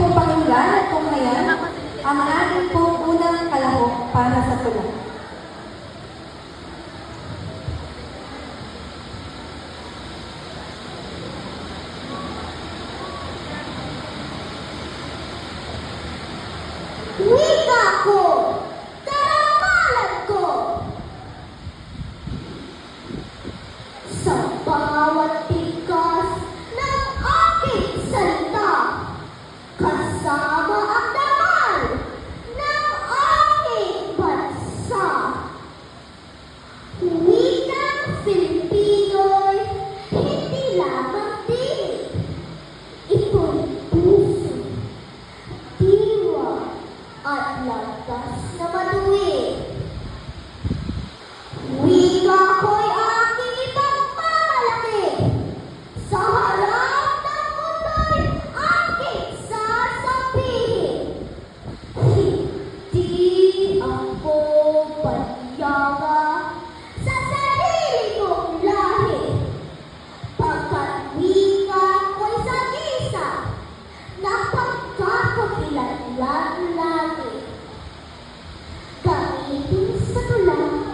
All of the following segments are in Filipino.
pong pakinggan at tunghayan ang ating pong unang kalahok para sa tula. Wika ko! Karangalan ko! Sa bawat bigkas ng aking salita, kasama ang damal ng aking bansa. Wikang Filipino'y hindi lamang dinig, ito'y puso, diwa, at landas na matuwid. Wika ko'y aking ipagmamalaki. Sa harap ng mundo'y aking sasabihin. Hindi ako panyanga sa sarili kong lahi. Pagkat wika ko'y sagisa na pagkakakilanlan lagi. Gamitin sa tula,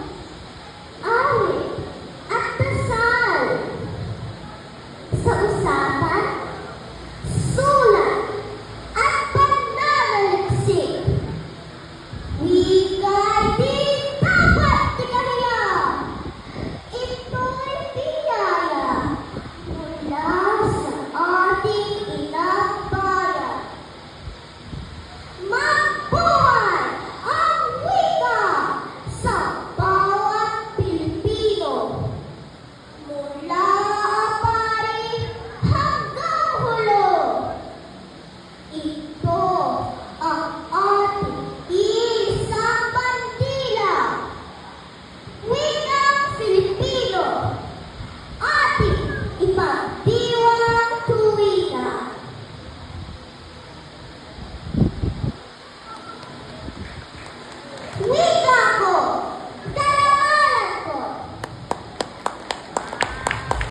awit at dasal. Sa usapan, sulat at pananaliksik. Wika'y di dapat tikahiya. Ito'y biyaya mula sa ating inang bayan. Mabuhay ang wika sa bawat Pilipino. Mula apari hanggang hulo. Ito ang ating isang bandila. Wikang Filipino. Ating ipagdiwang tuwina. Wika!